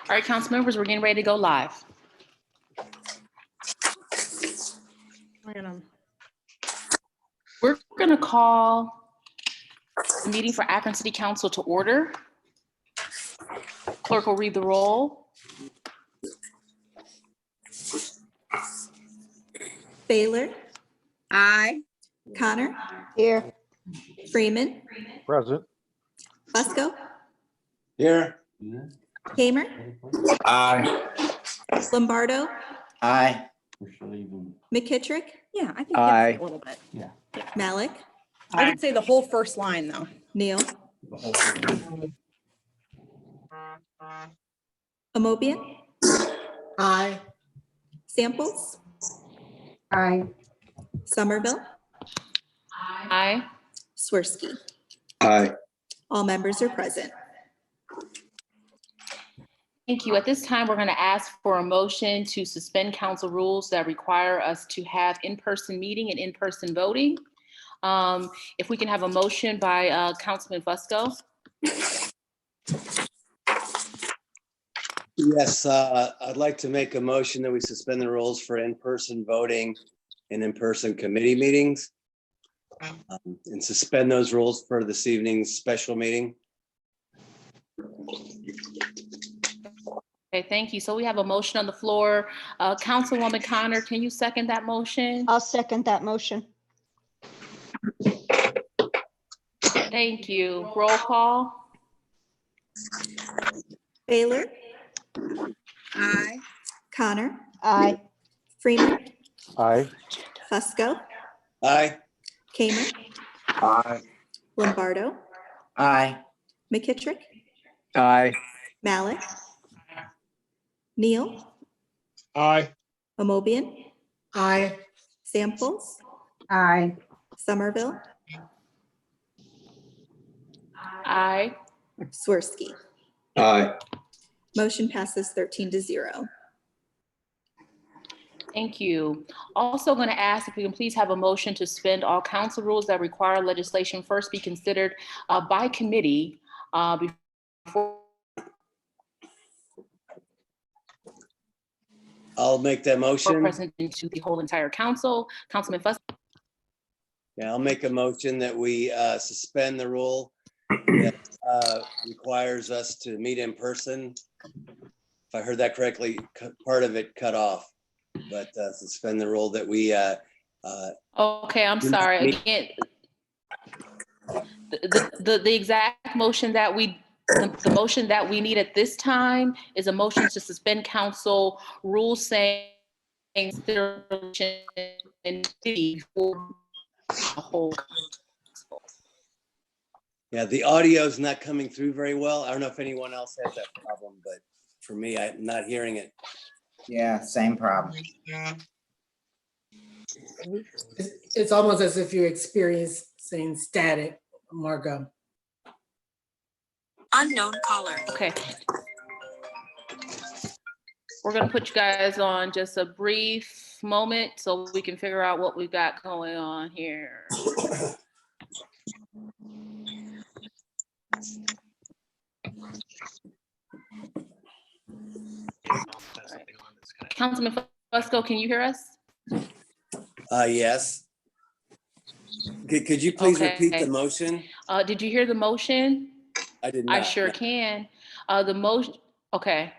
All right, council members, we're getting ready to go live. We're going to call the meeting for Akron City Council to order. Clerk will read the roll. Baylor. Aye. Connor. Here. Freeman. Present. Fusco. Here. Kamer. Aye. Lombardo. Aye. McKittrick. Yeah, I think Aye. that's a little bit. Malik. I would say the whole first line though. Neal. Amobian. Aye. Samples. Aye. Somerville. Aye. Swirsky. Aye. All members are present. Thank you. At this time, we're going to ask for a motion to suspend council rules that require us to have in-person meeting and in-person voting. If we can have a motion by Councilman Fusco. Yes, I'd like to make a motion that we suspend the rules for in-person voting and in-person committee meetings. And suspend those rules for this evening's special meeting. Okay, thank you. So we have a motion on the floor. Councilwoman Connor, can you second that motion? I'll second that motion. Thank you. Roll call. Baylor. Aye. Connor. Aye. Freeman. Aye. Fusco. Aye. Kamer. Aye. Lombardo. Aye. McKittrick. Aye. Malik. Neal. Aye. Amobian. Aye. Samples. Aye. Somerville. Aye. Swirsky. Aye. Motion passes 13-0. Thank you. Also going to ask if we can please have a motion to suspend all council rules that require legislation first be considered by committee before. I'll make that motion. Presented to the whole entire council. Councilman Fuss. Yeah, I'll make a motion that we suspend the rule that requires us to meet in person. If I heard that correctly, part of it cut off, but suspend the rule that we. Okay, I'm sorry. Again, the exact motion that the motion that we need at this time is a motion to suspend council rules saying for the whole. Yeah, the audio is not coming through very well. I don't know if anyone else has that problem, but for me, I'm not hearing it. Yeah, same problem. It's almost as if you're experiencing static, Margot. Unknown caller. Okay. We're gonna put you guys on just a brief moment so we can figure out what we've got going on here. Right. Councilman Fusco, can you hear us? Yes. Could you please repeat the motion? Did you hear the motion? I did not. I sure can. The motion, okay.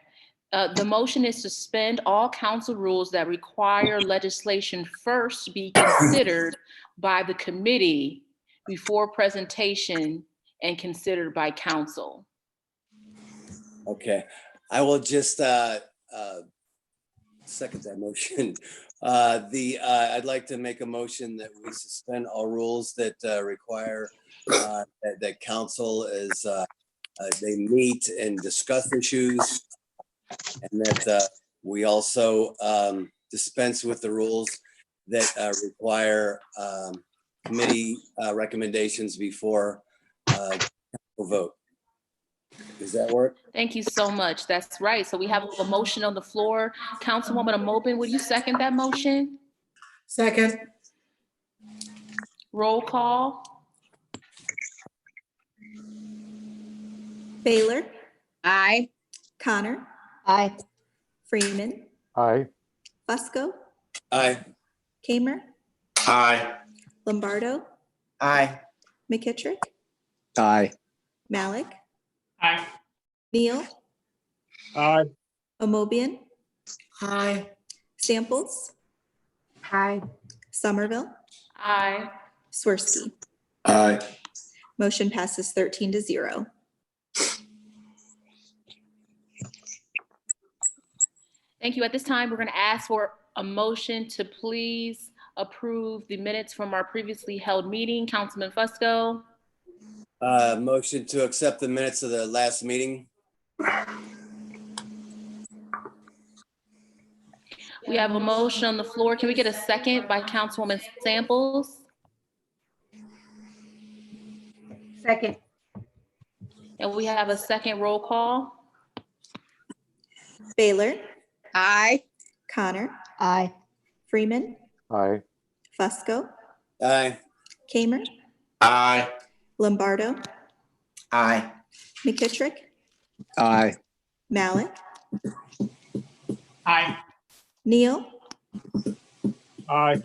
The motion is to suspend all council rules that require legislation first be considered by the committee before presentation and considered by council. Okay, I will just second that motion. I'd like to make a motion that we suspend all rules that require that council is they meet and discuss issues, and that we also dispense with the rules that require committee recommendations before council vote. Does that work? Thank you so much. That's right. So we have a motion on the floor. Councilwoman Amobian, would you second that motion? Second. Roll call. Baylor. Aye. Connor. Aye. Freeman, Aye. Fusco, Aye. Kamer, Aye. Lombardo, Aye. McKittrick, Aye. Malik, Aye. Neal, Aye. Amobian, Aye. Samples, Aye. Somerville, Aye. Swirsky. Aye. Motion passes 13-0. Thank you. At this time, we're going to ask for a motion to please approve the minutes from our previously held meeting. Councilman Fusco. Motion to accept the minutes of the last meeting. We have a motion on the floor. Can we get a second by Councilwoman Samples? Second. And we have a second roll call. Baylor, Aye. Connor, Aye. Freeman, Aye. Fusco, Aye. Kamer, Aye. Lombardo, Aye. McKittrick, Aye. Malik, Aye. Neal, Aye.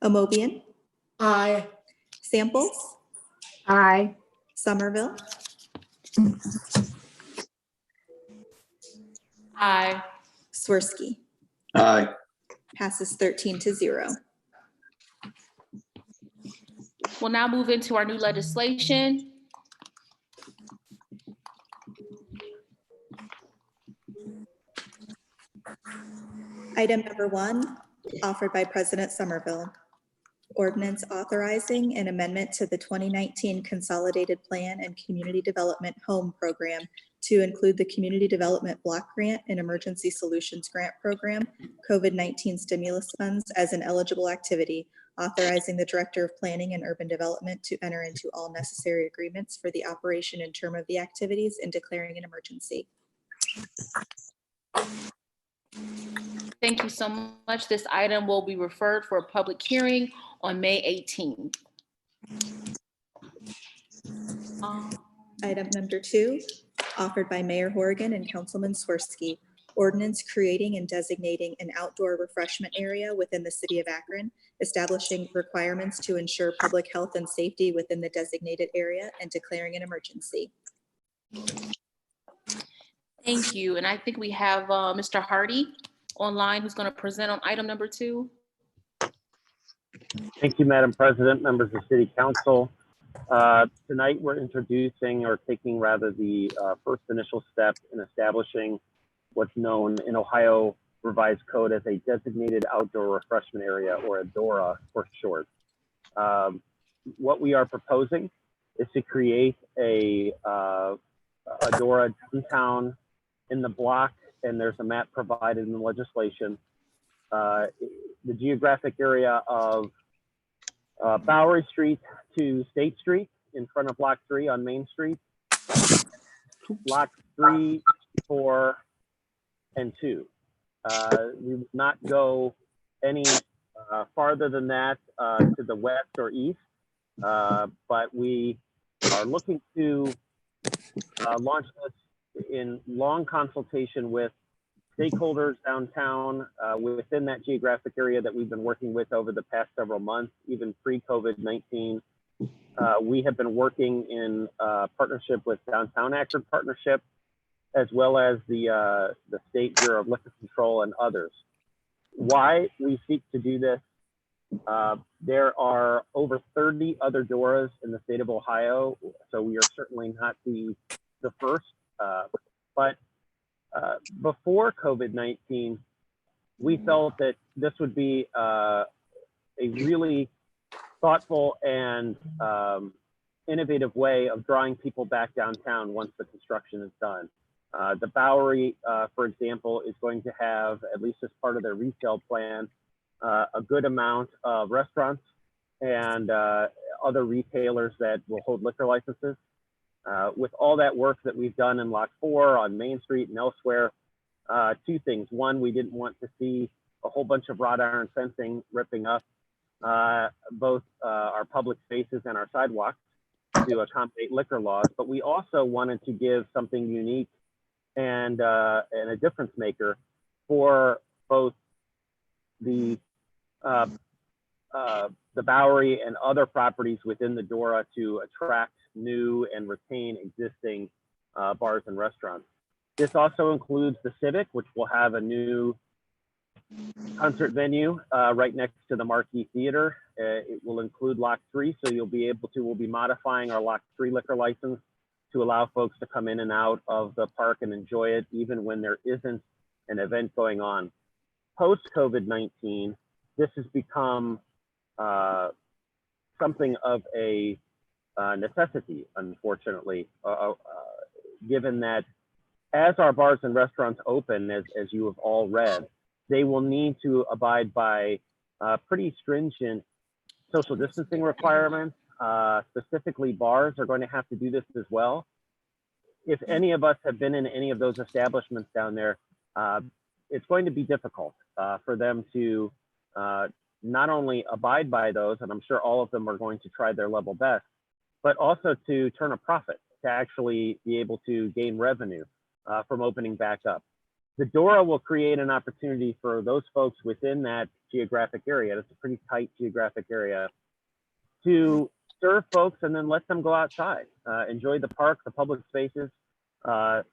Amobian, Aye. Samples, Aye. Somerville, Aye. Swirsky. Aye. Passes 13-0. We'll now move into our new legislation. Item number 1, offered by President Somerville. Ordinance authorizing an amendment to the 2019 Consolidated Plan and Community Development Home Program to include the Community Development Block Grant and Emergency Solutions Grant Program, COVID-19 stimulus funds as an eligible activity, authorizing the Director of Planning and Urban Development to enter into all necessary agreements for the operation and term of the activities and declaring an emergency. Thank you so much. This item will be referred for a public hearing on May 18th. Item number 2, offered by Mayor Horrigan and Councilman Swirsky. Ordinance creating and designating an outdoor refreshment area within the city of Akron, establishing requirements to ensure public health and safety within the designated area and declaring an emergency. Thank you. And I think we have Mr. Hardy online who's going to present on item number 2. Thank you, Madam President, members of City Council. Tonight, we're introducing or taking rather the first initial step in establishing what's known in Ohio Revised Code as a designated outdoor refreshment area, or a DORA for short. What we are proposing is to create a DORA downtown in the block, and there's a map provided in the legislation. The geographic area of Bowery Street to State Street in front of Block 3 on Main Street, Block 3, 4, and 2. We would not go any farther than that to the west or east, but we are looking to launch this in long consultation with stakeholders downtown within that geographic area that we've been working with over the past several months, even pre-COVID-19. We have been working in partnership with Downtown Akron Partnership, as well as the State Bureau of Liquor Control and others. Why we seek to do this, there are over 30 other DORAs in the state of Ohio, so we are certainly not the first, but before COVID-19, we felt that this would be a really thoughtful and innovative way of drawing people back downtown once the construction is done. The Bowery, for example, is going to have, at least as part of their retail plan, a good amount of restaurants and other retailers that will hold liquor licenses. With all that work that we've done in Lot 4 on Main Street and elsewhere, two things. One, we didn't want to see a whole bunch of wrought iron fencing ripping up both our public spaces and our sidewalks to accommodate liquor laws, but we also wanted to give something unique and a difference maker for both the Bowery and other properties within the Dora to attract new and retain existing bars and restaurants. This also includes the Civic, which will have a new concert venue right next to the Marquee Theater. It will include Lot 3, so we'll be modifying our Lot 3 liquor license to allow folks to come in and out of the park and enjoy it, even when there isn't an event going on. Post-COVID-19, this has become something of a necessity, unfortunately, given that as our bars and restaurants open, as you have all read, they will need to abide by pretty stringent social distancing requirements. Specifically, bars are going to have to do this as well. If any of us have been in any of those establishments down there, it's going to be difficult for them to not only abide by those, and I'm sure all of them are going to try their level best, but also to turn a profit, to actually be able to gain revenue from opening back up. The Dora will create an opportunity for those folks within that geographic area, it's a pretty tight geographic area, to serve folks and then let them go outside, enjoy the park, the public spaces,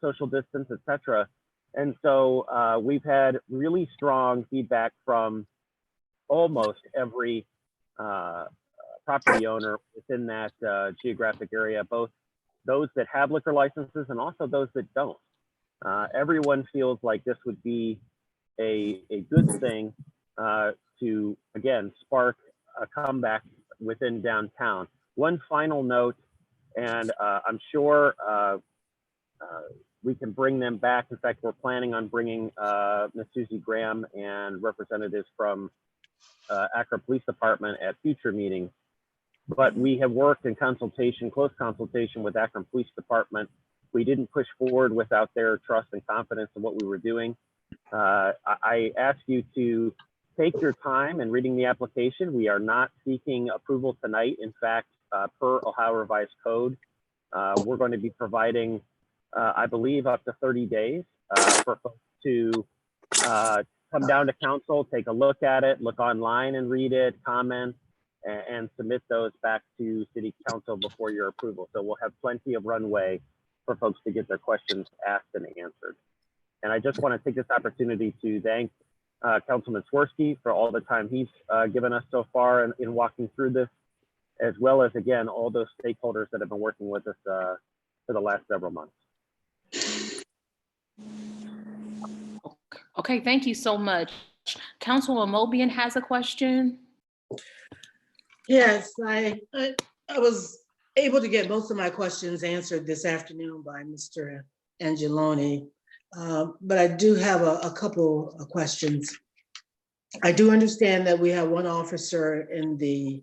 social distance, etc. And so we've had really strong feedback from almost every property owner within that geographic area, both those that have liquor licenses and also those that don't. Everyone feels like this would be a good thing to, again, spark a comeback within downtown. One final note, and I'm sure we can bring them back. In fact, we're planning on bringing Ms. Susie Graham and representatives from Akron Police Department at future meetings. But we have worked in consultation, close consultation with Akron Police Department. We didn't push forward without their trust and confidence in what we were doing. I ask you to take your time in reading the application. We are not seeking approval tonight. In fact, per Ohio Revised Code, we're going to be providing, I believe, up to 30 days for folks to come down to council, take a look at it, look online and read it, comment, and submit those back to City Council before your approval. So we'll have plenty of runway for folks to get their questions asked and answered. And I just want to take this opportunity to thank Councilman Swirsky for all the time he's given us so far in walking through this, as well as, again, all those stakeholders that have been working with us for the last several months. Okay, thank you so much. Councilwoman Mobian has a question. Yes, I was able to get most of my questions answered this afternoon by Mr. Angeloni, but I do have a couple of questions. I do understand that we have one officer in the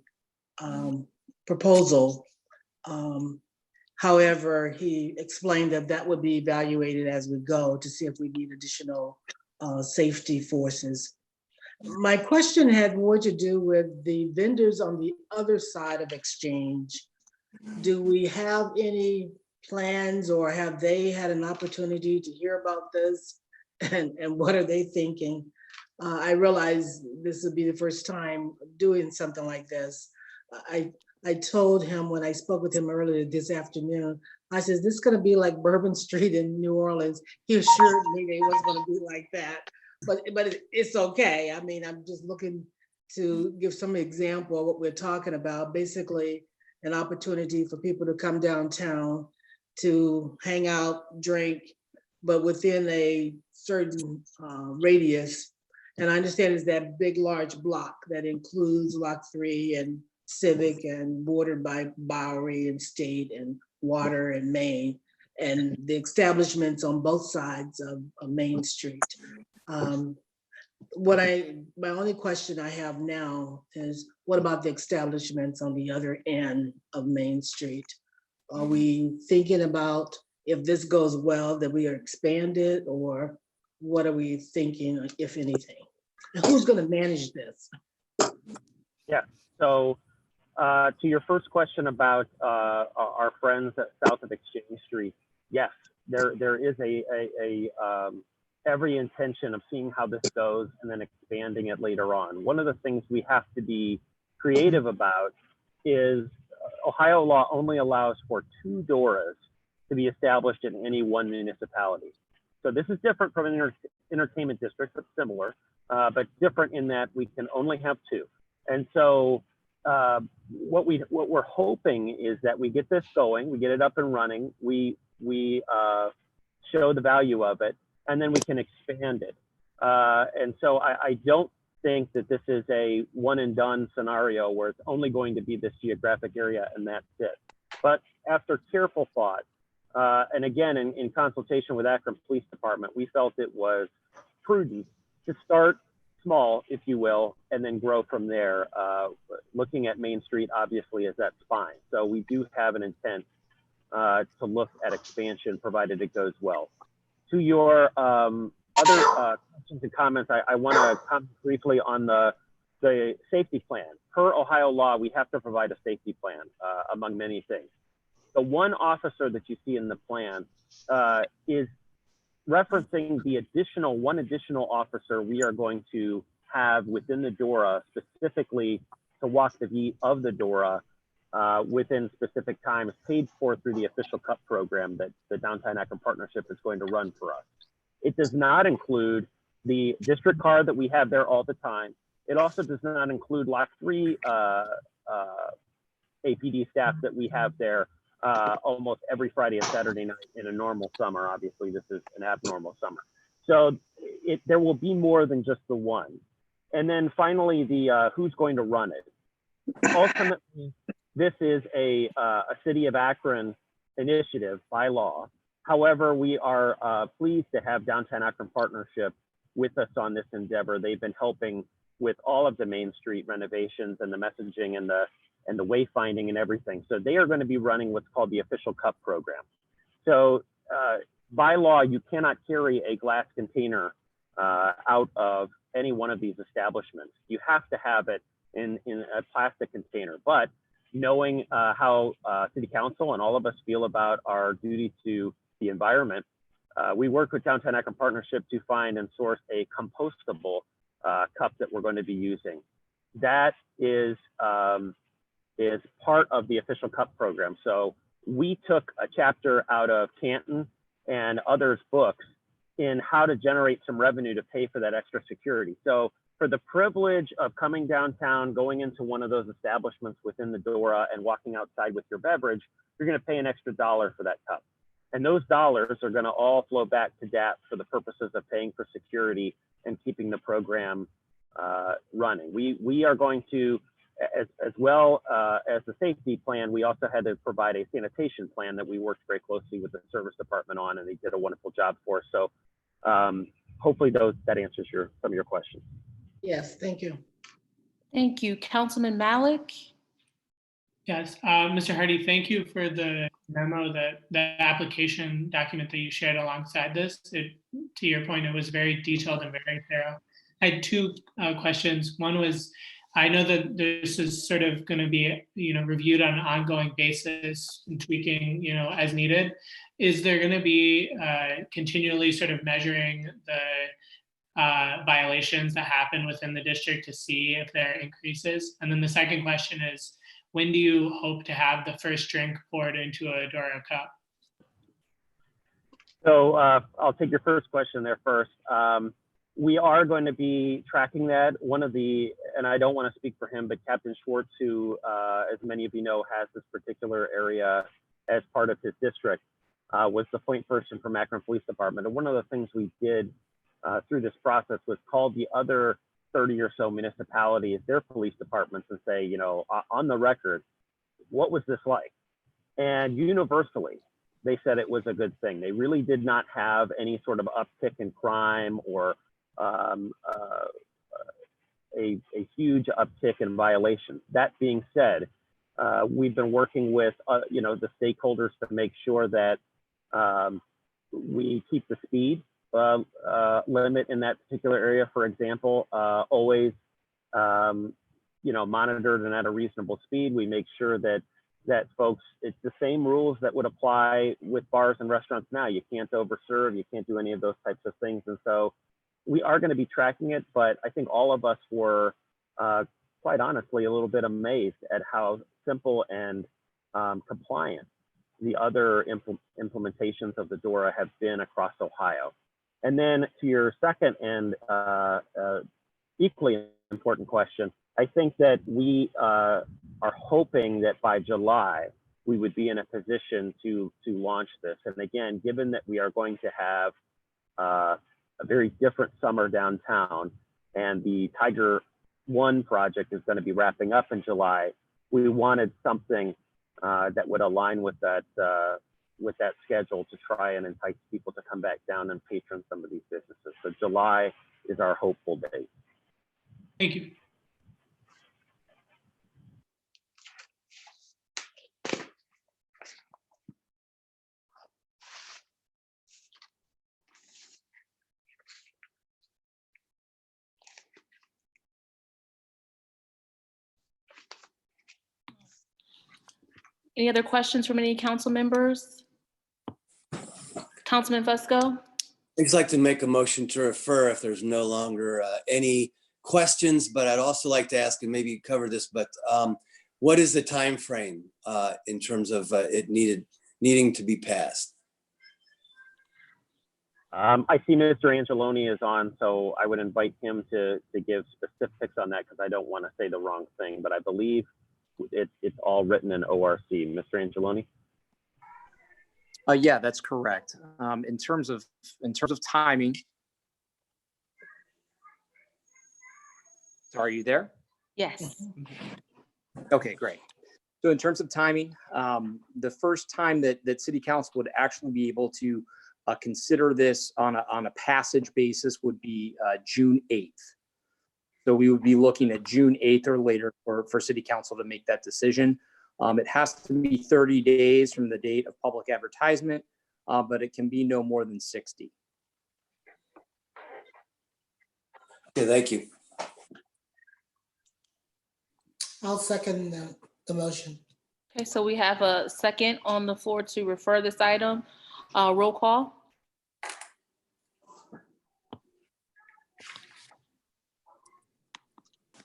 proposal. However, he explained that that would be evaluated as we go to see if we need additional safety forces. My question had more to do with the vendors on the other side of Exchange. Do we have any plans, or have they had an opportunity to hear about this? And what are they thinking? I realize this would be the first time doing something like this. I told him when I spoke with him earlier this afternoon, I said, this is gonna be like Bourbon Street in New Orleans. He assured me that it was gonna be like that, but it's okay. I mean, I'm just looking to give some example of what we're talking about. Basically, an opportunity for people to come downtown to hang out, drink, but within a certain radius. And I understand it's that big, large block that includes Lot 3 and Civic and bordered by Bowery and State and Water and Main, and the establishments on both sides of Main Street. My only question I have now is, what about the establishments on the other end of Main Street? Are we thinking about, if this goes well, that we are expanded, or what are we thinking, if anything? And who's going to manage this? Yeah, so to your first question about our friends at south of Exchange Street, yes, there is every intention of seeing how this goes and then expanding it later on. One of the things we have to be creative about is Ohio law only allows for 2 DORAs to be established in any one municipality. So this is different from an entertainment district, but similar, but different in that we can only have 2. And so what we're hoping is that we get this going, we get it up and running, we show the value of it, and then we can expand it. And so I don't think that this is a one and done scenario where it's only going to be this geographic area and that's it. But after careful thought, and again, in consultation with Akron Police Department, we felt it was prudent to start small, if you will, and then grow from there. Looking at Main Street, obviously, as that spine. So we do have an intent to look at expansion, provided it goes well. To your other questions and comments, I want to comment briefly on the safety plan. Per Ohio law, we have to provide a safety plan, among many things. The one officer that you see in the plan is referencing the one additional officer we are going to have within the DORA, specifically to walk the beat of the DORA within specific times, paid for through the official CUP program that the Downtown Akron Partnership is going to run for us. It does not include the district car that we have there all the time. It also does not include Lot 3 APD staff that we have there almost every Friday and Saturday night in a normal summer. Obviously, this is an abnormal summer. So there will be more than just the one. And then finally, the who's going to run it. Ultimately, this is a City of Akron initiative by law. However, we are pleased to have Downtown Akron Partnership with us on this endeavor. They've been helping with all of the Main Street renovations and the messaging and the wayfinding and everything. So they are going to be running what's called the official CUP program. So by law, you cannot carry a glass container out of any one of these establishments. You have to have it in a plastic container. But knowing how City Council and all of us feel about our duty to the environment, we work with Downtown Akron Partnership to find and source a compostable cup that we're going to be using. That is part of the official CUP program. So we took a chapter out of Canton and others' books in how to generate some revenue to pay for that extra security. So for the privilege of coming downtown, going into one of those establishments within the DORA and walking outside with your beverage, you're going to pay an extra $1 for that cup. And those dollars are going to all flow back to DAP for the purposes of paying for security and keeping the program running. We are going to, as well as the safety plan, we also had to provide a sanitation plan that we worked very closely with the service department on, and they did a wonderful job for us. So hopefully that answers some of your questions. Yes, thank you. Thank you. Councilman Malik? Yes, Mr. Hardy, thank you for the memo, the application document that you shared alongside this. To your point, it was very detailed and very thorough. I had 2 questions. One was, I know that this is sort of going to be, reviewed on an ongoing basis and tweaking, as needed. Is there going to be continually sort of measuring the violations that happen within the district to see if there are increases? And then the second question is, when do you hope to have the first drink poured into a DORA cup? So I'll take your first question there first. We are going to be tracking that. And I don't want to speak for him, but Captain Schwartz, who, as many of you know, has this particular area as part of his district, was the point person from Akron Police Department. And one of the things we did through this process was call the other 30 or so municipalities, their police departments, and say, on the record, what was this like? And universally, they said it was a good thing. They really did not have any sort of uptick in crime or a huge uptick in violations. That being said, we've been working with the stakeholders to make sure that we keep the speed limit in that particular area, for example, always monitored and at a reasonable speed. We make sure that that, folks, it's the same rules that would apply with bars and restaurants now. You can't overserve, you can't do any of those types of things. And so we are going to be tracking it, but I think all of us were quite honestly a little bit amazed at how simple and compliant the other implementations of the DORA have been across Ohio. And then to your second and equally important question, I think that we are hoping that by July, we would be in a position to launch this. And again, given that we are going to have a very different summer downtown and the Tiger 1 project is going to be wrapping up in July, we wanted something that would align with that schedule to try and entice people to come back down and patron some of these businesses. So July is our hopeful date. Thank you. Any other questions from any council members? Councilman Fusco? I'd just like to make a motion to refer if there's no longer any questions, but I'd also like to ask, and maybe you covered this, but what is the time frame in terms of it needing to be passed? I see Mr. Angeloni is on, so I would invite him to give specifics on that because I don't want to say the wrong thing, but I believe it's all written in ORC. Mr. Angeloni? Yeah, that's correct. In terms of timing. So are you there? Yes. Okay, great. So in terms of timing, the first time that City Council would actually be able to consider this on a passage basis would be June 8th. So we would be looking at June 8th or later for City Council to make that decision. It has to be 30 days from the date of public advertisement, but it can be no more than 60. Okay, thank you. I'll second the motion. Okay, so we have a second on the floor to refer this item. Roll call.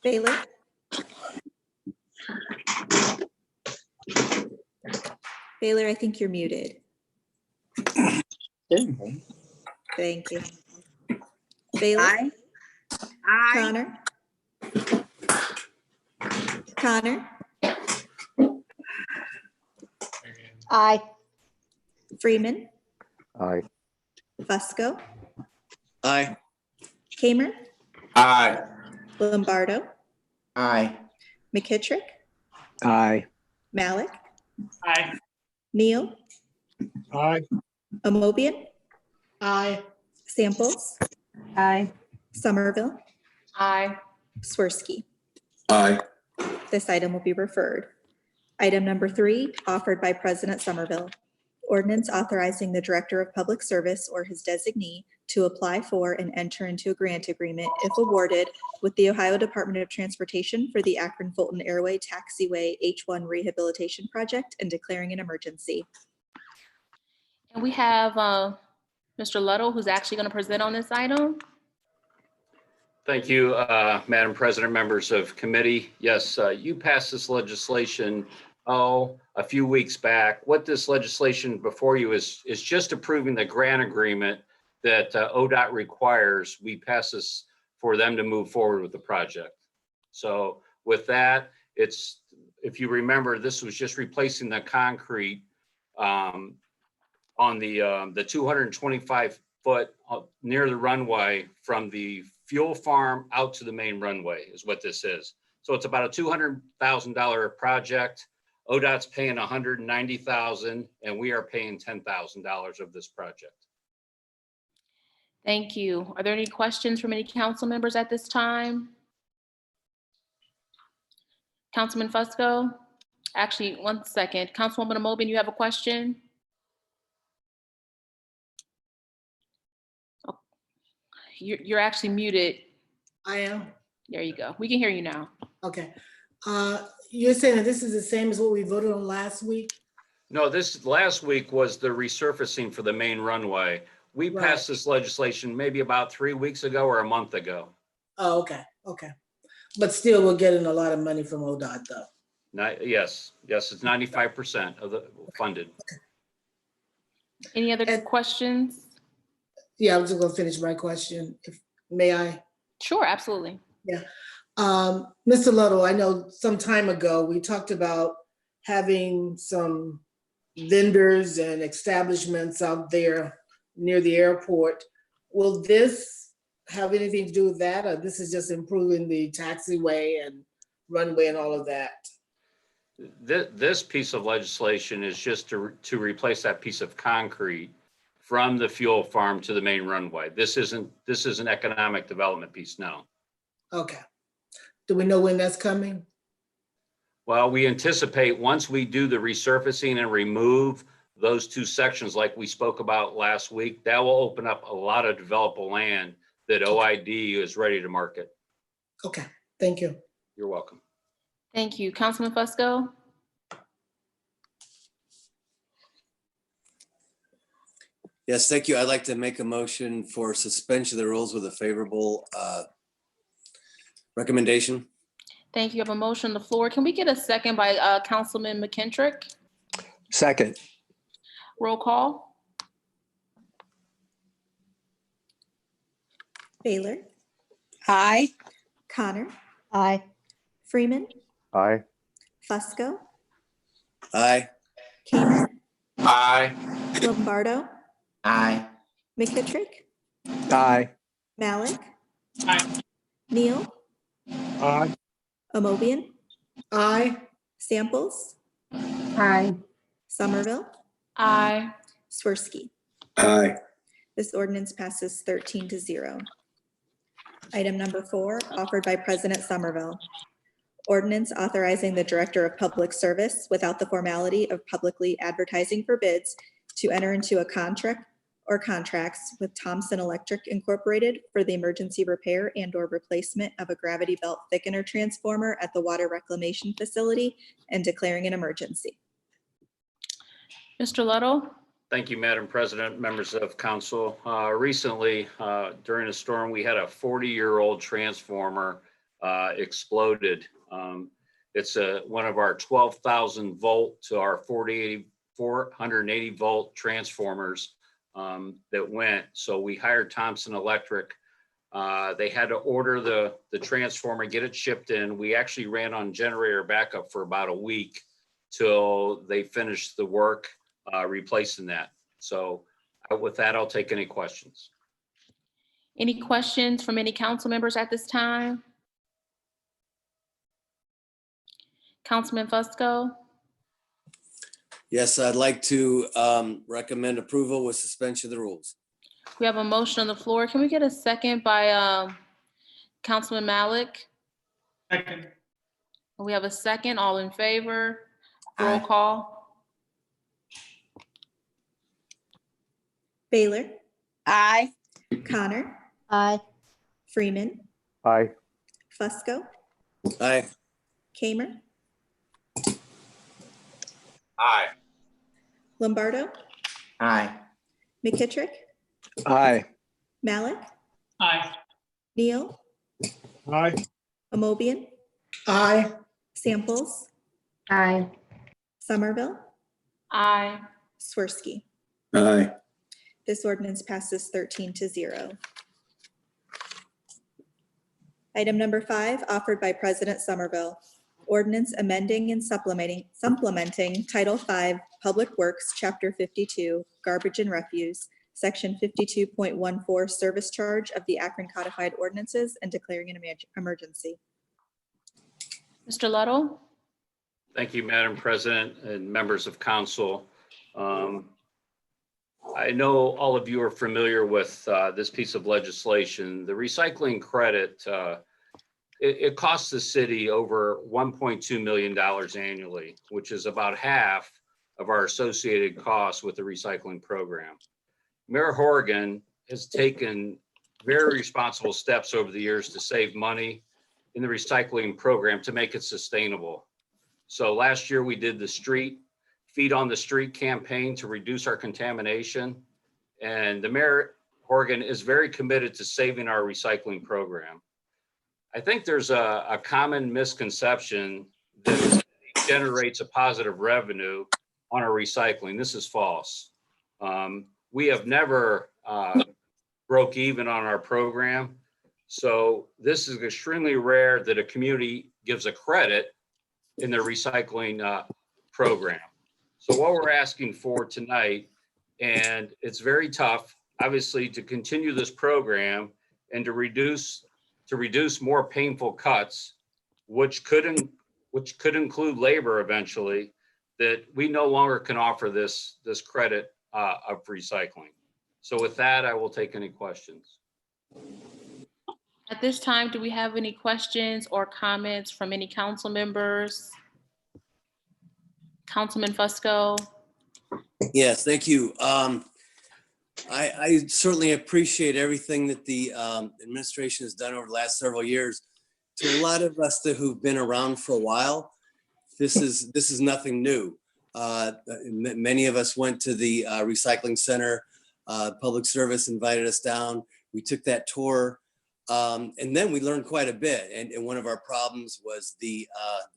Baylor? Baylor, I think you're muted. Thank you. Baylor? Aye. Connor? Connor? Aye. Freeman? Aye. Fusco? Aye. Kamer? Aye. Lombardo? Aye. McKittrick? Aye. Malik? Aye. Neal? Aye. Amobian? Aye. Samples? Aye. Somerville? Aye. Swirsky? Aye. This item will be referred. Item number 3, offered by President Somerville. Ordinance authorizing the Director of Public Service or his designee to apply for and enter into a grant agreement, if awarded, with the Ohio Department of Transportation for the Akron Fulton Airway Taxiway H1 Rehabilitation Project and declaring an emergency. And we have Mr. Luddle, who's actually going to present on this item. Thank you, Madam President, members of committee. Yes, you passed this legislation, a few weeks back. What this legislation before you is just approving the grant agreement that ODOT requires. We pass this for them to move forward with the project. So with that, it's, if you remember, this was just replacing the concrete on the 225 foot near the runway from the fuel farm out to the main runway is what this is. So it's about a $200,000 project. ODOT's paying $190,000 and we are paying $10,000 of this project. Thank you. Are there any questions from any council members at this time? Councilman Fusco? Actually, one second. Councilwoman Amobian, you have a question? Oh, you're actually muted. I am. There you go. We can hear you now. Okay. You're saying that this is the same as what we voted on last week? No, this last week was the resurfacing for the main runway. We Right. passed this legislation maybe about 3 weeks ago or a month ago. Oh, okay, okay. But still, we're getting a lot of money from ODOT though. Yes, it's 95% of the funded. Any other And- questions? Yeah, I was just gonna finish my question. May I? Sure, absolutely. Mr. Little, I know some time ago, we talked about having some vendors and establishments out there near the airport. Will this have anything to do with that, or this is just improving the taxiway and runway and all of that? This piece of legislation is just to replace that piece of concrete from the fuel farm to the main runway. This is an economic development piece now. Okay. Do we know when that's coming? Well, we anticipate once we do the resurfacing and remove those two sections like we spoke about last week, that will open up a lot of developable land that OID is ready to market. Okay, thank you. You're welcome. Thank you. Councilman Fusco? Yes, thank you. I'd like to make a motion for suspension of the rules with a favorable recommendation. Thank you. I have a motion on the floor. Can we get a second by Councilman McKittrick? Second. Roll call. Baylor, Aye. Connor, Aye. Freeman, Aye. Fusco, Aye. Kamer, Aye. Lombardo, Aye. McKittrick, Aye. Malik, Aye. Neal, Aye. Amobian, Aye. Samples, Aye. Somerville, Aye. Swirsky. Aye. This ordinance passes 13-0. Item number 4, offered by President Somerville. Ordinance authorizing the Director of Public Service without the formality of publicly advertising for bids to enter into a contract or contracts with Thompson Electric Incorporated for the emergency repair and/or replacement of a gravity belt thickener transformer at the Water Reclamation Facility and declaring an emergency. Mr. Little? Thank you, Madam President, members of council. Recently, during a storm, we had a 40-year-old transformer exploded. It's one of our 12,000 volt to our 480 volt transformers that went. So we hired Thompson Electric. They had to order the transformer, get it shipped in. We actually ran on generator backup for about a week till they finished the work replacing that. So with that, I'll take any questions. Any questions from any council members at this time? Councilman Fusco? Yes, I'd like to recommend approval with suspension of the rules. We have a motion on the floor. Can we get a second by Councilman Malik? Second. We have a second. All in favor? Roll Aye. call. Baylor, Aye. Connor, Aye. Freeman, Aye. Fusco, Aye. Kamer, Aye. Lombardo, Aye. McKittrick, Aye. Malik, Aye. Neal, Aye. Amobian, Aye. Samples, Aye. Somerville, Aye. Swirsky. Aye. This ordinance passes 13-0. Item number 5, offered by President Somerville. Ordinance amending and supplementing Title V, Public Works, Chapter 52, Garbage and Refuse, Section 52.14, Service Charge of the Akron Codified Ordinances and declaring an emergency. Mr. Little? Thank you, Madam President and members of council. I know all of you are familiar with this piece of legislation. The recycling credit, it costs the city over $1.2 million annually, which is about half of our associated costs with the recycling program. Mayor Horgan has taken very responsible steps over the years to save money in the recycling program to make it sustainable. So last year we did the Feet on the Street campaign to reduce our contamination. And the Mayor Horgan is very committed to saving our recycling program. I think there's a common misconception that the city generates a positive revenue on our recycling. This is false. We have never broke even on our program. So this is extremely rare that a community gives a credit in their recycling program. So what we're asking for tonight, and it's very tough, obviously, to continue this program and to reduce more painful cuts, which could include labor eventually, that we no longer can offer this credit of recycling. So with that, I will take any questions. At this time, do we have any questions or comments from any council members? Councilman Fusco. Yes, thank you. I certainly appreciate everything that the administration has done over the last several years. To a lot of us who've been around for a while, this is nothing new. Many of us went to the recycling center. Public Service invited us down. We took that tour, and then we learned quite a bit. And one of our problems was the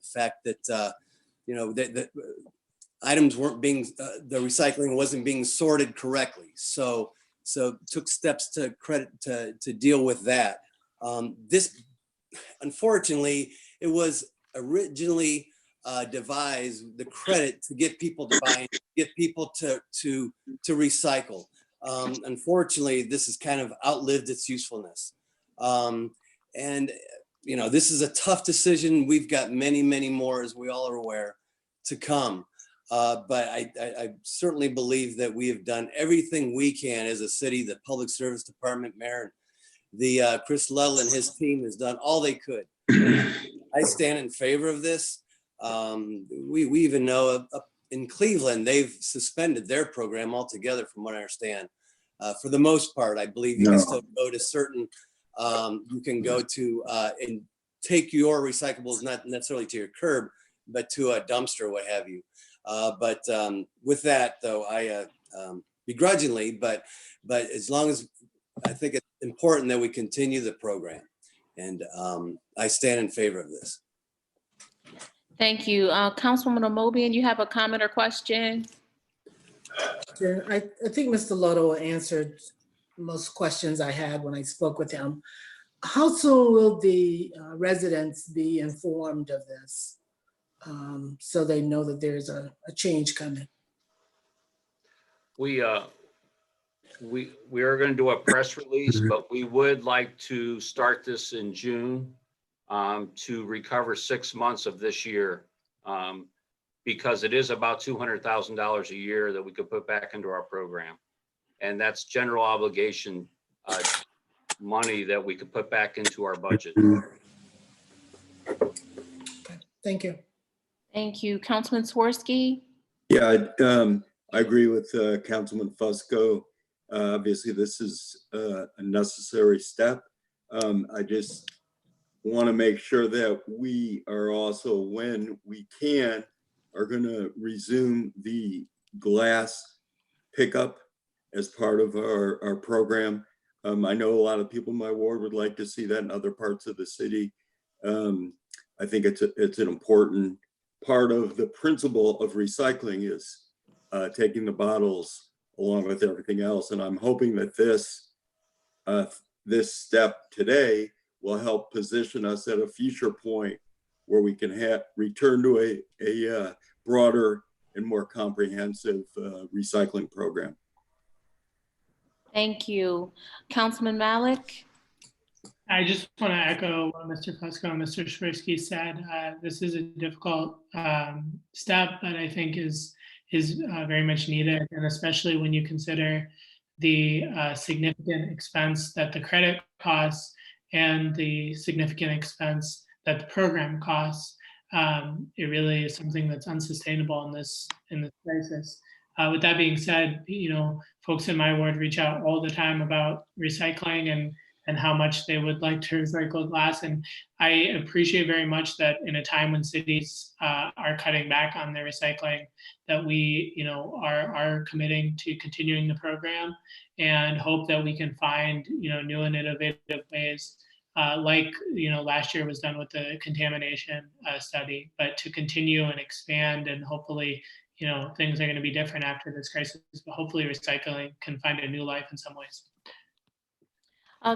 fact that the items weren't being, the recycling wasn't being sorted correctly. So took steps to deal with that. This, unfortunately, it was originally devised, the credit, to get people to buy, get people to recycle. Unfortunately, this has kind of outlived its usefulness. And this is a tough decision. We've got many, many more, as we all are aware, to come. But I certainly believe that we have done everything we can as a city. The Public Service Department, Mayor, Chris Ludell and his team has done all they could. I stand in favor of this. We even know in Cleveland, they've suspended their program altogether, from what I understand. For the most part, I believe you can still go to certain, you can go to and take your recyclables, not necessarily to your curb, but to a dumpster, what have you. But with that, though, I begrudgingly, but as long as, I think it's important that we continue the program, and I stand in favor of this. Thank you. Councilwoman Omobian, you have a comment or question? Sure. I think Mr. Ludell answered most questions I had when I spoke with him. How soon will the residents be informed of this, so they know that there's a change coming? We are going to do a press release, but we would like to start this in June to recover 6 months of this year, because it is about $200,000 a year that we could put back into our program. And that's general obligation money that we could put back into our budget. Okay. Thank you. Thank you. Councilman Swirsky? Yeah, I agree with Councilman Fusco. Obviously, this is a necessary step. I just want to make sure that we are also, when we can, are going to resume the glass pickup as part of our program. I know a lot of people in my ward would like to see that in other parts of the city. I think it's an important part of the principle of recycling is taking the bottles along with everything else. And I'm hoping that this step today will help position us at a future point where we can return to a broader and more comprehensive recycling program. Thank you. Councilman Malik? I just want to echo what Mr. Fusco and Mr. Swirsky said. This is a difficult step, but I think is very much needed, and especially when you consider the significant expense that the credit costs and the significant expense that the program costs. It really is something that's unsustainable in this crisis. With that being said, folks in my ward reach out all the time about recycling, and and how much they would like to recycle glass. And I appreciate very much that in a time when cities are cutting back on their recycling, that we, are committing to continuing the program, and hope that we can find, new and innovative ways, like, last year was done with the contamination study, but to continue and expand, and hopefully, things are going to be different after this crisis, but hopefully recycling can find a new life in some ways.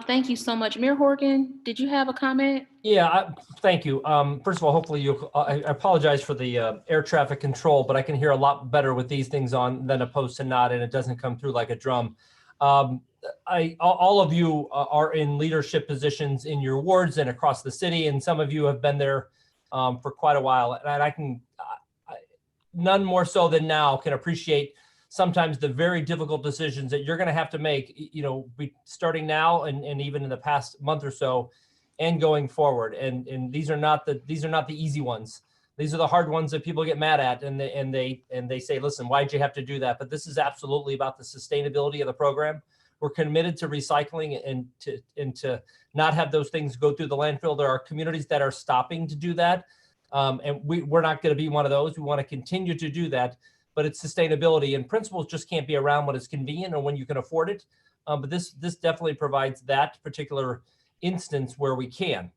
Thank you so much. Mayor Horgan, did you have a comment? Yeah, thank you. First of all, hopefully I apologize for the air traffic control, but I can hear a lot better with these things on than opposed to not, and it doesn't come through like a drum. All of you are in leadership positions in your wards and across the city, and some of you have been there for quite a while. And I can, none more so than now, can appreciate sometimes the very difficult decisions that you're going to have to make, starting now and even in the past month or so, and going forward. And these are not the easy ones. These are the hard ones that people get mad at, and they say, listen, why'd you have to do that? But this is absolutely about the sustainability of the program. We're committed to recycling and to not have those things go through the landfill. There are communities that are stopping to do that. And we're not going to be one of those. We want to continue to do that, but it's sustainability, and principles just can't be around when it's convenient or when you can afford it. But this definitely provides that particular instance where we can,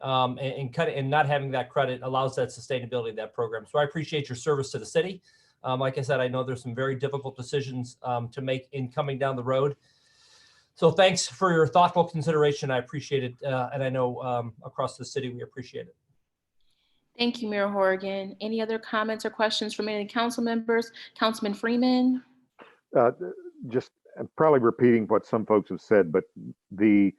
and not having that credit allows that sustainability of that program. So I appreciate your service to the city. Like I said, I know there's some very difficult decisions to make in coming down the road. So thanks for your thoughtful consideration. I appreciate it. And I know across the city, we appreciate it. Thank you, Mayor Horgan. Any other comments or questions from any council members? Councilman Freeman? Just probably repeating what some folks have said, but the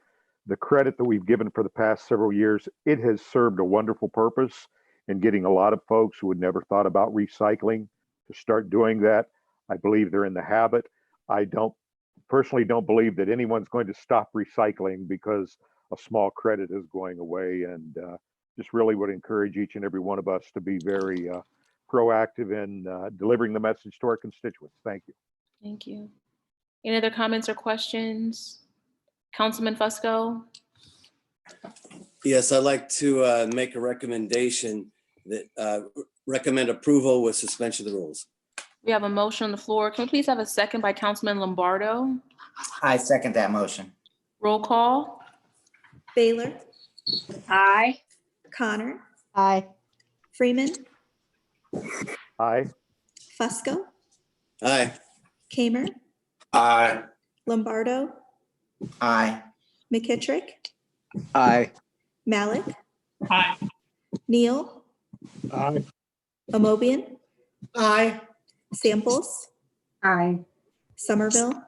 credit that we've given for the past several years, it has served a wonderful purpose in getting a lot of folks who had never thought about recycling to start doing that. I believe they're in the habit. I personally don't believe that anyone's going to stop recycling because a small credit is going away, and just really would encourage each and every one of us to be very proactive in delivering the message to our constituents. Thank you. Thank you. Any other comments or questions? Councilman Fusco? Yes, I'd like to make a recommendation that recommend approval with suspension of the rules. We have a motion on the floor. Can we please have a second by Councilman Lombardo? I second that motion. Roll call. Baylor, Aye. Connor, Aye. Freeman, Aye. Fusco, Aye. Kamer, Aye. Lombardo, Aye. McKittrick, Aye. Malik, Aye. Neal, Aye. Amobian, Aye. Samples, Aye. Somerville,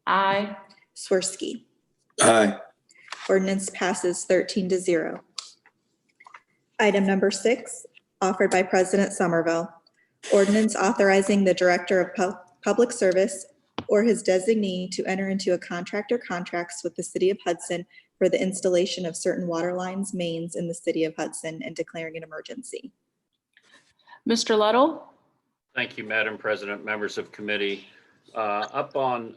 Aye. Swirsky. Aye. Ordinance passes 13-0. Item number 6, offered by President Somerville. Ordinance authorizing the Director of Public Service or his designee to enter into a contract or contracts with the City of Hudson for the installation of certain water lines, mains in the City of Hudson, and declaring an emergency. Mr. Luddle? Thank you, Madam President, members of committee. Up on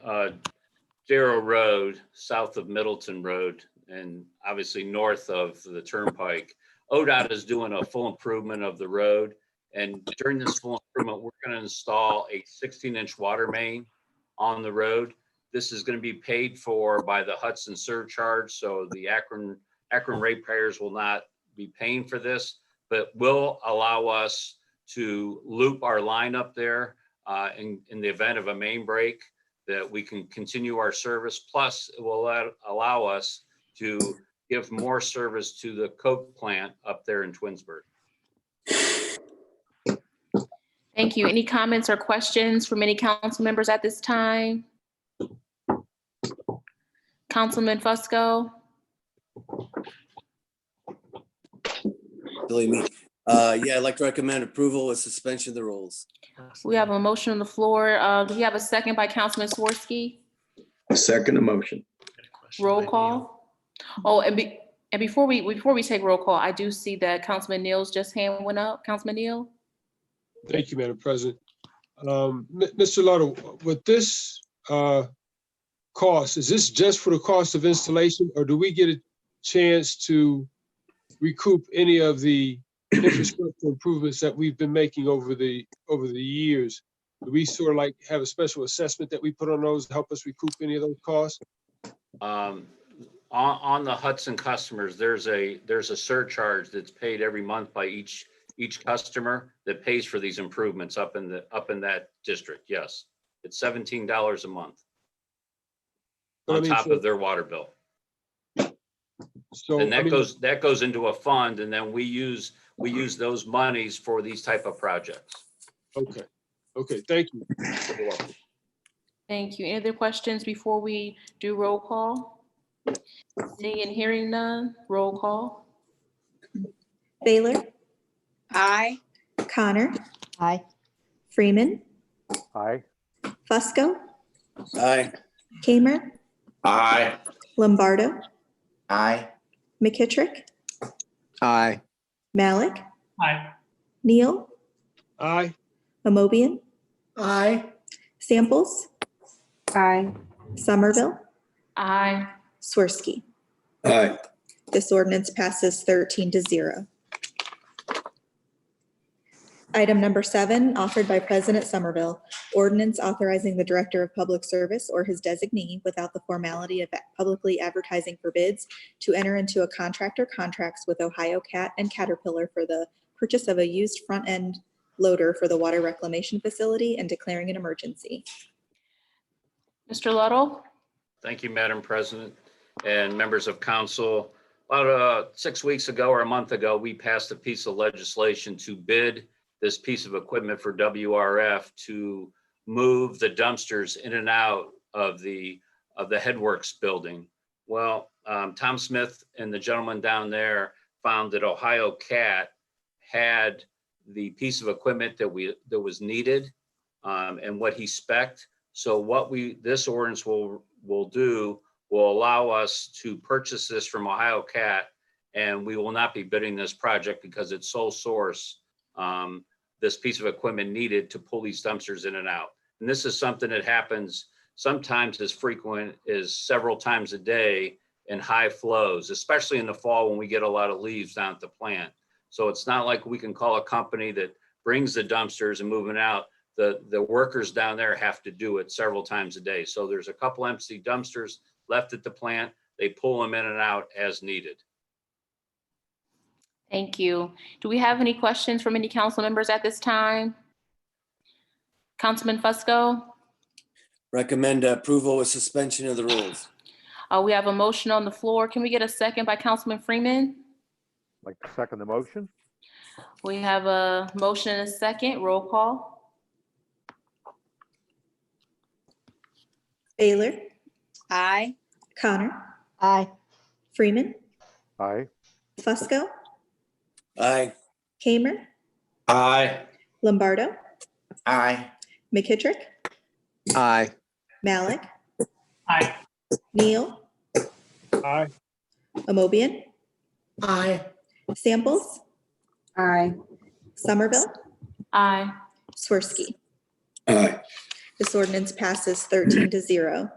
Darrow Road, south of Middleton Road, and obviously north of the Turnpike, ODOT is doing a full improvement of the road. And during this full improvement, we're going to install a 16-inch water main on the road. This is going to be paid for by the Hudson surcharge. So the Akron ratepayers will not be paying for this, but will allow us to loop our line up there in the event of a main break, that we can continue our service. Plus, it will allow us to give more service to the Coke plant up there in Twinsburg. Thank you. Any comments or questions from any council members at this time? Councilman Fusco? Silly me. Yeah, I'd like to recommend approval with suspension of the rules. We have a motion on the floor. Do we have a second by Councilman Swirsky? I second the motion. Roll call. Oh, and before we take roll call, I do see that Councilman Neal's just hand went up. Councilman Neal? Thank you, Madam President. Mr. Luddle, with this cost, is this just for the cost of installation, or do we get a chance to recoup any of the infrastructure improvements that we've been making over the years? Do we sort of like have a special assessment that we put on those to help us recoup any of those costs? On the Hudson customers, there's a surcharge that's paid every month by each customer that pays for these improvements up in that district. Yes, it's $17 a month But I on mean, top of their water bill. So And I mean, that goes into a fund, and then we use those monies for these type of projects. okay, thank you. You're welcome. Thank you. Any other questions before we do roll call? Seeing and hearing none, roll call. Baylor, Aye. Connor, Aye. Freeman, Aye. Fusco, Aye. Kamer, Aye. Lombardo, Aye. McKittrick, Aye. Malik, Aye. Neal, Aye. Amobian, Aye. Samples, Aye. Somerville, Aye. Swirsky. Aye. This ordinance passes 13-0. Item number 7, offered by President Somerville, ordinance authorizing the Director of Public Service or his designee without the formality of publicly advertising for bids to enter into a contract or contracts with Ohio Cat and Caterpillar for the purchase of a used front-end loader for the water reclamation facility and declaring an emergency. Mr. Ludell? Thank you, Madam President and members of council. About 6 weeks ago or a month ago, we passed a piece of legislation to bid this piece of equipment for WRF to move the dumpsters in and out of the Headworks building. Well, Tom Smith and the gentleman down there found that Ohio Cat had the piece of equipment that was needed and what he spec'd. So what this ordinance will do will allow us to purchase this from Ohio Cat, and we will not be bidding this project because it's sole source this piece of equipment needed to pull these dumpsters in and out. And this is something that happens sometimes as frequent as several times a day in high flows, especially in the fall when we get a lot of leaves down at the plant. So it's not like we can call a company that brings the dumpsters and moving out. The workers down there have to do it several times a day. So there's a couple empty dumpsters left at the plant. They pull them in and out as needed. Thank you. Do we have any questions from any council members at this time? Councilman Fusco? Recommend approval with suspension of the rules. We have a motion on the floor. Can we get a second by Councilman Freeman? I'd like to second the motion. We have a motion and a second. Roll call. Baylor, Aye. Connor, Aye. Freeman, Aye. Fusco, Aye. Kamer, Aye. Lombardo, Aye. McKittrick, Aye. Malik, Aye. Neal, Aye. Amobian, Aye. Samples, Aye. Somerville, Aye. Swirsky. Aye. This ordinance passes 13-0.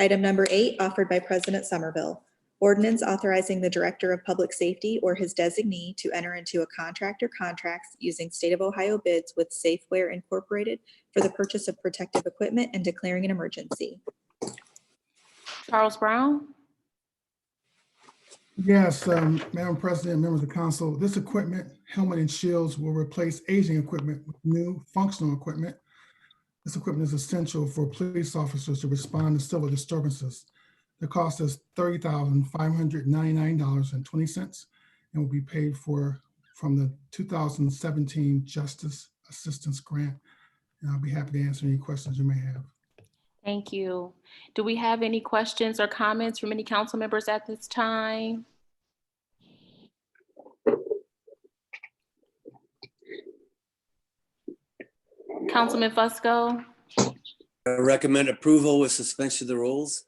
Item number 8, offered by President Somerville. Ordinance authorizing the Director of Public Safety or his designee to enter into a contract or contracts using State of Ohio bids with Safeware Incorporated for the purchase of protective equipment and declaring an emergency. Charles Brown? Yes, Madam President, members of council, this equipment, helmet and shields, will replace aging equipment with new functional equipment. This equipment is essential for police officers to respond to civil disturbances. The cost is $30,599.20 and will be paid for from the 2017 Justice Assistance Grant. And I'll be happy to answer any questions you may have. Thank you. Do we have any questions or comments from any council members at this time? Councilman Fusco? Recommend approval with suspension of the rules.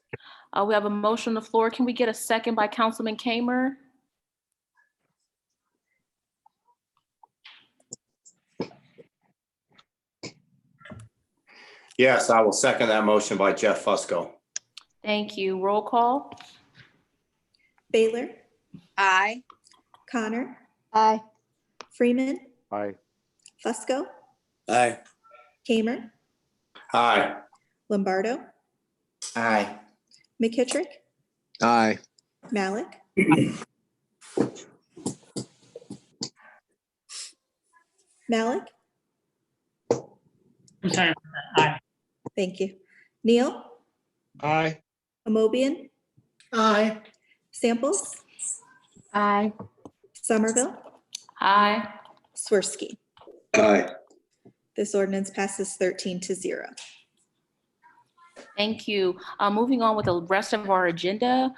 We have a motion on the floor. Can we get a second by Councilman Kamer? Yes, I will second that motion by Jeff Fusco. Thank you. Roll call. Baylor, Aye. Connor, Aye. Freeman, Aye. Fusco, Aye. Kamer, Aye. Lombardo, Aye. McKittrick, Aye. Malik, Malik. I'm sorry. Aye. Thank you. Neal, Aye. Amobian, Aye. Samples, Aye. Somerville, Aye. Swirsky. Aye. This ordinance passes 13-0. Thank you. Moving on with the rest of our agenda,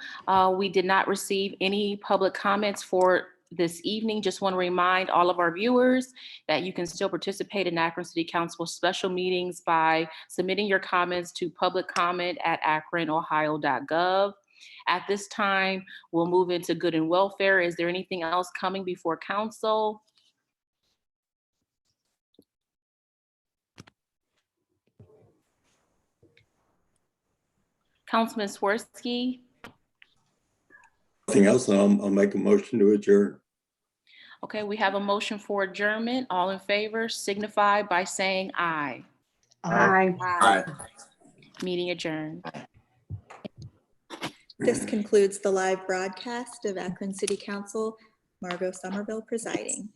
we did not receive any public comments for this evening. Just want to remind all of our viewers that you can still participate in Akron City Council special meetings by submitting your comments to publiccomment@akronohio.gov. At this time, we'll move into good and welfare. Is there anything else coming before council? Councilman Swirsky? Nothing else, I'll make a motion to adjourn. Okay, we have a motion for adjournment. All in favor signify by saying aye. Aye. Aye. Meeting adjourned. This concludes the live broadcast of Akron City Council. Margot Somerville presiding.